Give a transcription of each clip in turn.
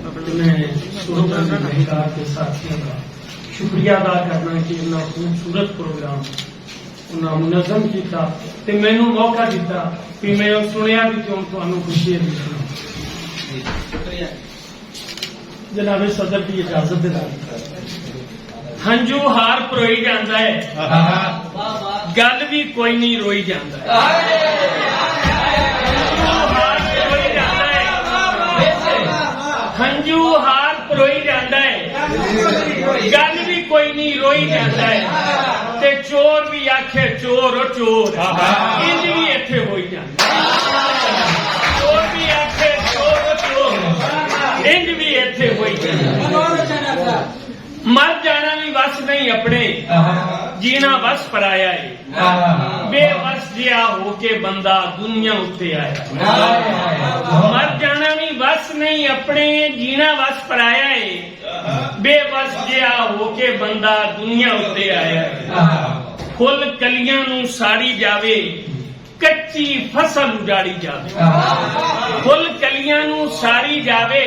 मैं श्रोतागण के साथियों का शुक्रिया अदा करना कि इन्ना खूबसूरत प्रोग्राम उन्हें मुनज़म किया ते मैनू मौका दिता कि मैं सुनिया भी क्यों तुहानू खुशी है जनाब सदर की इजाजत दे हंजू हार परोई जाता है गल भी कोई नहीं रोई जाता है हंजू हार परोई जाता है गल भी कोई नहीं रोई जाता है ते चोर भी आखे चोर चोर इंज भी इत्थे होई जाता चोर भी आखे चोर चोर इंज भी इत्थे होई जाता मर जाना भी बस नहीं अपने जीना बस पराया है बेबस जिया होके बंदा दुनिया उत्ते आया मर जाना भी बस नहीं अपने जीना बस पराया है बेबस जिया होके बंदा दुनिया उत्ते आया फुल कलियां नू साड़ी जावे कच्ची फसल उजाड़ी जावे फुल कलियां नू साड़ी जावे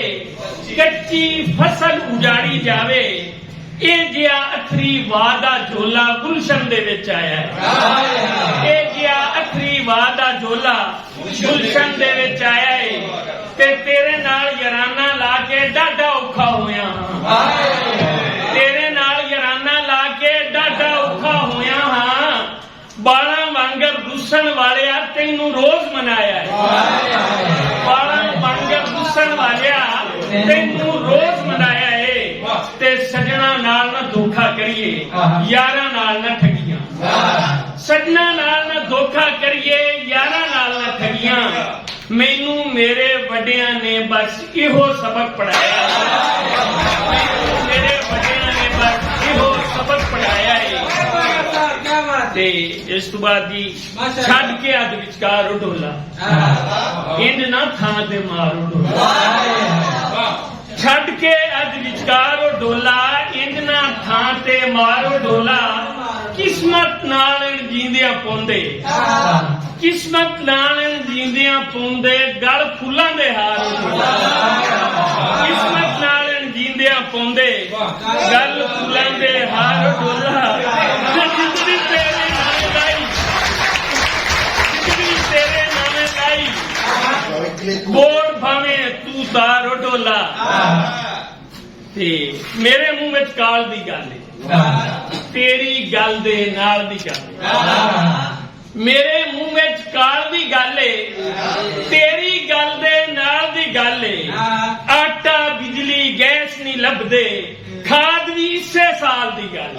कच्ची फसल उजाड़ी जावे ए जिया अखरी वादा झोला गुलशन दे विच आया है ए जिया अखरी वादा झोला गुलशन दे विच आया है ते तेरे नाल याराना ला के डाढा औखा होया तेरे नाल याराना ला के डाढा औखा होया हां बाला वांगर दुसन वालिया तैनू रोज मनाया है बाला वांगर दुसन वालिया तैनू रोज मनाया है ते सजना नाल ना धोखा करिए यारा नाल ना ठगियां सजना नाल ना धोखा करिए यारा नाल ना ठगियां मैनू मेरे वड्डियां ने बस इहो सबक पढ़ाया मैनू मेरे वड्डियां ने बस इहो सबक पढ़ाया है ते इस तो बाद जी छड़ के अज विचकार उडोला इंज ना थां ते मारो डोला छड़ के अज विचकार डोला इंज ना थां ते मारो डोला किस्मत नाल जींदियां पौंदे किस्मत नाल जींदियां पौंदे गल फुल्लां दे हार किस्मत नाल जींदियां पौंदे गल फुल्लां दे हार डोला जिंदगी तेरे नाम लाई जिंदगी तेरे नाम लाई बोल भावे तू तारो डोला ते मेरे मुंह में काल दी गल है तेरी गल दे नाल दी गल मेरे मुंह में काल दी गल है तेरी गल दे नाल दी गल है आटा बिजली गैस नहीं लभदे खाद भी इसे साल दी गल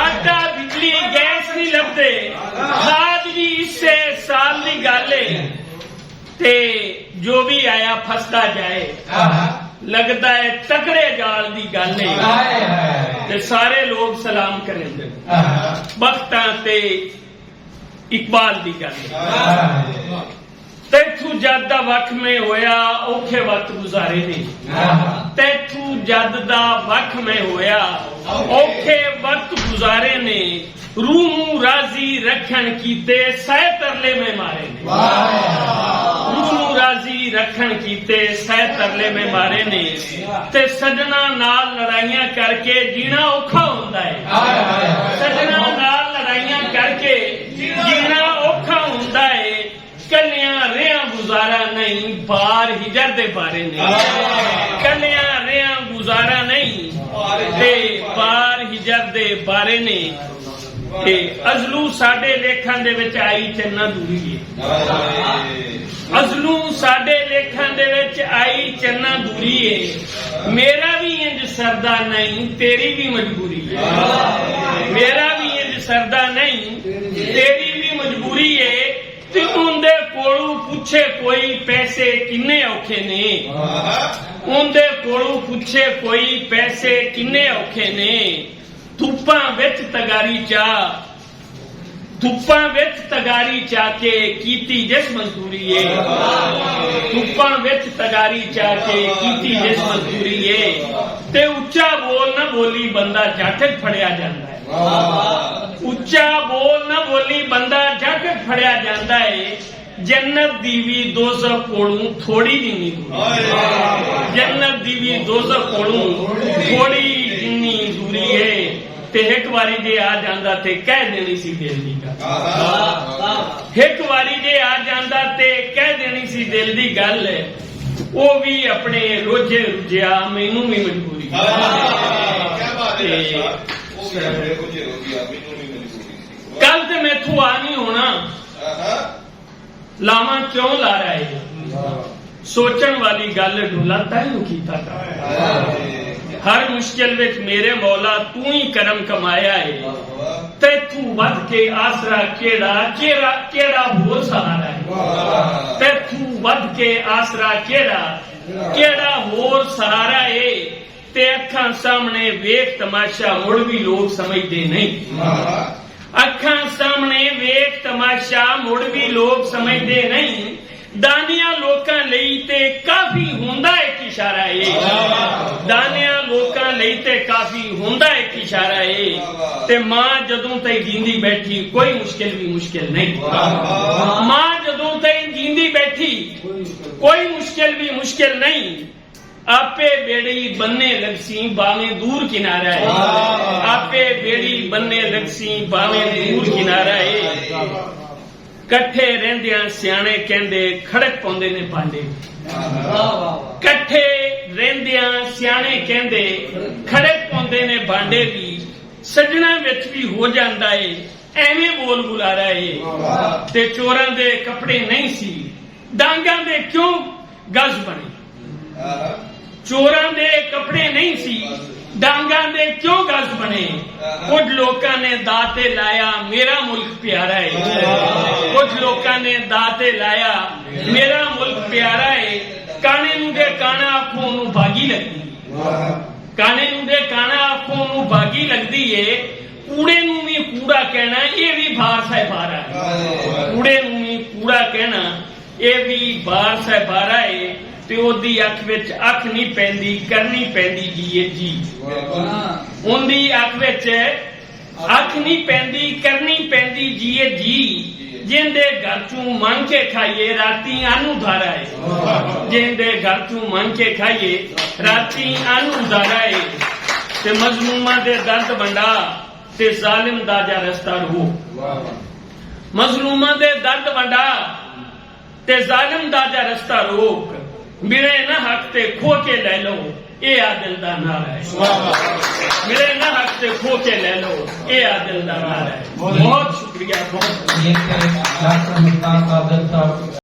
आटा बिजली गैस नहीं लभदे खाद भी इसे साल दी गल है ते जो भी आया फसदा जाए लगता है तकड़े जाल दी गल है ते सारे लोग सलाम करेंगे बख्तां ते इकबाल दी गल तैथू जद दा वक्त में होया औखे वक्त गुजारे ने तैथू जद दा वक्त में होया औखे वक्त गुजारे ने रूह नू राजी रखन कीते सह तरले में मारे ने रूह नू राजी रखन कीते सह तरले में मारे ने ते सजना नाल लड़ाइयां करके जीना औखा होंदा है सजना नाल लड़ाइयां करके जीना औखा होंदा है कलियां रेहा गुजारा नहीं बार हिजर दे बारे ने कलियां रेहा गुजारा नहीं ते बार हिजर दे बारे ने ते अजलू साडे लेखां दे विच आई चन्ना दूरी है अजलू साडे लेखां दे विच आई चन्ना दूरी है मेरा भी इंज सरदा नहीं तेरी भी मजबूरी है मेरा भी इंज सरदा नहीं तेरी भी मजबूरी है ते उंदे कोलों पूछे कोई पैसे किन्ने औखे ने उंदे कोलों पूछे कोई पैसे किन्ने औखे ने धुप्पां विच तगारी चा के कीती जिस मजदूरी है धुप्पां विच तगारी चा के कीती जिस मजदूरी है ते उच्चा बोल ना बोली बंदा झट फड़िया जांदा है उच्चा बोल ना बोली बंदा झट फड़िया जांदा है जन्नत दी भी दोज़ख कोलों थोड़ी जी नहीं दूरी ਦੀ ਵੀ ਦੋਜ਼ਖ ਕੋਲੋਂ ਥੋੜੀ ਜਿੰਨੀ ਦੂਰੀ ਹੈ ਤੇ ਇੱਕ ਵਾਰੀ ਜੇ ਆ ਜਾਂਦਾ ਤੇ ਕਹਿ ਦੇਣੀ ਸੀ ਦਿਲ ਦੀ ਗੱਲ। ਇੱਕ ਵਾਰੀ ਜੇ ਆ ਜਾਂਦਾ ਤੇ ਕਹਿ ਦੇਣੀ ਸੀ ਦਿਲ ਦੀ ਗੱਲ। ਉਹ ਵੀ ਆਪਣੇ ਰੋਜੇ ਰੁਝਿਆ ਮੈਨੂੰ ਵੀ ਮਜਬੂਰੀ। ਕੱਲ ਤੇ ਮੈਥੋਂ ਆ ਨਹੀਂ ਹੋਣਾ, ਲਾਵਾਂ ਕਿਉਂ ਲਾ ਰਹੇ? ਸੋਚਣ ਵਾਲੀ ਗੱਲ ਢੋਲਾ ਤੈਨੂੰ ਕੀਤਾ ਕਰ। हर मुश्किल विच मेरे मौला तू ही करम कमाया है, तैथू वध के आसरा केड़ा केड़ा केड़ा होर सहारा है। तैथू वध के आसरा केड़ा केड़ा होर सहारा है। ते अखां सामने वेख तमाशा मुड़ भी लोग समझदे नहीं। अखां सामने वेख तमाशा मुड़ भी लोग समझदे नहीं। दानिया लोकां लई ते काफी हुंदा एक इशारा है। दानिया लोकां लई ते काफी हुंदा एक इशारा है। ते मां जदों तई जींदी बैठी कोई मुश्किल भी मुश्किल नहीं। मां जदों तई जींदी बैठी कोई मुश्किल भी मुश्किल नहीं। आपे बेड़ी बनने लगसी बावें दूर किनारा है। आपे बेड़ी बनने लगसी बावें दूर किनारा है। कट्ठे रहंदियां सियाणे कहंदे खड़क पाउंदे ने भांडे। कट्ठे रहंदियां सियाणे कहंदे खड़क पाउंदे ने भांडे भी। सजना विच भी हो जांदा है एवें बोल बुलारा है। ते चोरां दे कपड़े नहीं सी डांगां दे क्यों गज बने। चोरां दे कपड़े नहीं सी डांगां दे क्यों गज बने। कुछ लोकां ने दाते लाया मेरा मुल्क प्यारा है। कुछ लोकां ने दाते लाया मेरा मुल्क प्यारा है। काने नूं दे काना आखों नूं भागी लगदी। काने नूं दे काना आखों नूं भागी लगदी है। कूड़े नूं भी कूड़ा कहना ये भी भार साहिबारा है। कूड़े नूं भी कूड़ा कहना ये भी भार साहिबारा है। ते ओदी अख विच अख नहीं पैंदी करनी पैंदी जी ये जी। उनदी अख विच अख नहीं पैंदी करनी पैंदी जी ये जी। जिंदे घर चू मंग के खाइए राती आनू धारा है। जिंदे घर चू मंग के खाइए राती आनू धारा है। ते मजलूमा दे दर्द वंडा ते जालिम दा जा रस्ता रो। मजलूमा दे दर्द वंडा ते जालिम दा जा रस्ता रोक। मिले ना हक ते खो के ले लो ये आदिल दा नारा है। मिले ना हक ते खो के ले लो ये आदिल दा नारा है। बहुत शुक्रिया। बहुत